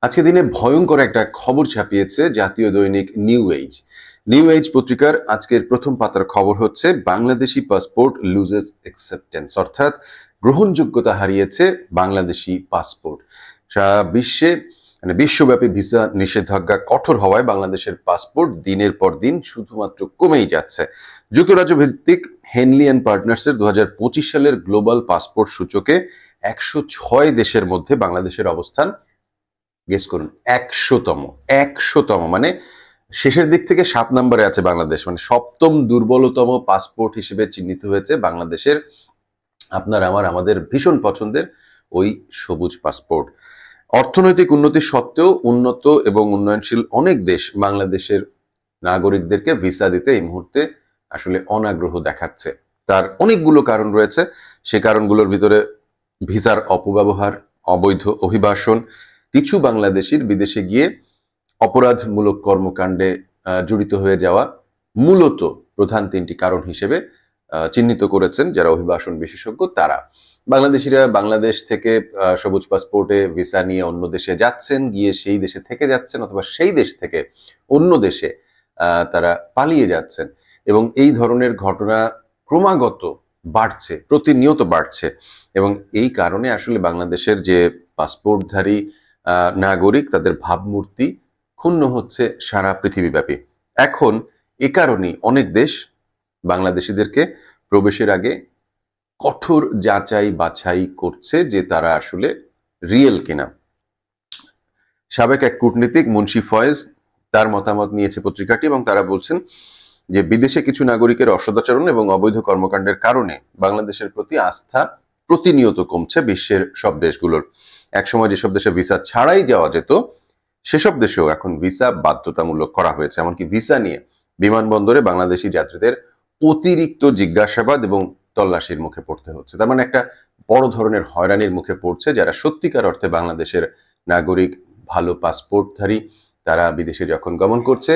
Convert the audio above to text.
আজকে দিনে ভয়ঙ্কর একটা খবর ছাপিয়েছে জাতীয় দৈনিক নিউ এজ। নিউ এজ পত্রিকার আজকের প্রথম পাতার খবর হচ্ছে বাংলাদেশি পাসপোর্ট লুজেস অ্যাকসেপ্টেন্স, অর্থাৎ গ্রহণযোগ্যতা হারিয়েছে বাংলাদেশি পাসপোর্ট। সারা বিশ্বে বিশ্বব্যাপী ভিসা নিষেধাজ্ঞা কঠোর হওয়ায় বাংলাদেশের পাসপোর্ট দিনের পর দিন শুধুমাত্র কমেই যাচ্ছে। যুক্তরাজ্য ভিত্তিক হেনলি অ্যান্ড পার্টনার্সের 2025 সালের গ্লোবাল পাসপোর্ট সূচকে 106 দেশের মধ্যে বাংলাদেশের অবস্থান, গেস করুন, 100তম। মানে শেষের দিক থেকে 7 নম্বরে আছে বাংলাদেশ, মানে সপ্তম দুর্বলতম পাসপোর্ট হিসেবে চিহ্নিত হয়েছে বাংলাদেশের আমাদের ভীষণ পছন্দের ওই সবুজ পাসপোর্ট। অর্থনৈতিক উন্নতি সত্ত্বেও উন্নত এবং উন্নয়নশীল অনেক দেশ বাংলাদেশের নাগরিকদেরকে ভিসা দিতে এই মুহূর্তে আসলে অনাগ্রহ দেখাচ্ছে। তার অনেকগুলো কারণ রয়েছে। সে কারণগুলোর ভিতরে ভিসার অপব্যবহার, অবৈধ অভিবাসন, কিছু বাংলাদেশির বিদেশে গিয়ে অপরাধমূলক কর্মকাণ্ডে জড়িত হয়ে যাওয়া মূলত প্রধান 3টি কারণ হিসেবে চিহ্নিত করেছেন যারা অভিবাসন বিশেষজ্ঞ। তারা বাংলাদেশিরা বাংলাদেশ থেকে সবুজ পাসপোর্টে ভিসা নিয়ে অন্য দেশে যাচ্ছেন, গিয়ে সেই দেশে থেকে যাচ্ছেন, অথবা সেই দেশ থেকে অন্য দেশে তারা পালিয়ে যাচ্ছেন, এবং এই ধরনের ঘটনা ক্রমাগত বাড়ছে, প্রতিনিয়ত বাড়ছে। এবং এই কারণে আসলে বাংলাদেশের যে পাসপোর্টধারী নাগরিক, তাদের ভাবমূর্তি ক্ষুণ্ণ হচ্ছে সারা পৃথিবীব্যাপী। এখন এ কারণেই অনেক দেশ বাংলাদেশিদেরকে প্রবেশের আগে কঠোর যাচাই বাছাই করছে যে তারা আসলে রিয়েল কিনা। সাবেক এক কূটনীতিক মুন্সি ফয়েজ তার মতামত নিয়েছে পত্রিকাটি, এবং তারা বলছেন যে বিদেশে কিছু নাগরিকের অসদাচরণ এবং অবৈধ কর্মকাণ্ডের কারণে বাংলাদেশের প্রতি আস্থা প্রতিনিয়ত কমছে বিশ্বের সব দেশগুলোর। একসময় যেসব দেশে ভিসা ছাড়াই যাওয়া যেত, সেসব দেশেও এখন ভিসা বাধ্যতামূলক করা হয়েছে। এমনকি ভিসা নিয়ে বিমানবন্দরে বাংলাদেশি যাত্রীদের অতিরিক্ত জিজ্ঞাসাবাদ এবং তল্লাশির মুখে পড়তে হচ্ছে। তার মানে একটা বড় ধরনের হয়রানির মুখে পড়ছে যারা সত্যিকার অর্থে বাংলাদেশের নাগরিক, ভালো পাসপোর্টধারী, তারা বিদেশে যখন গমন করছে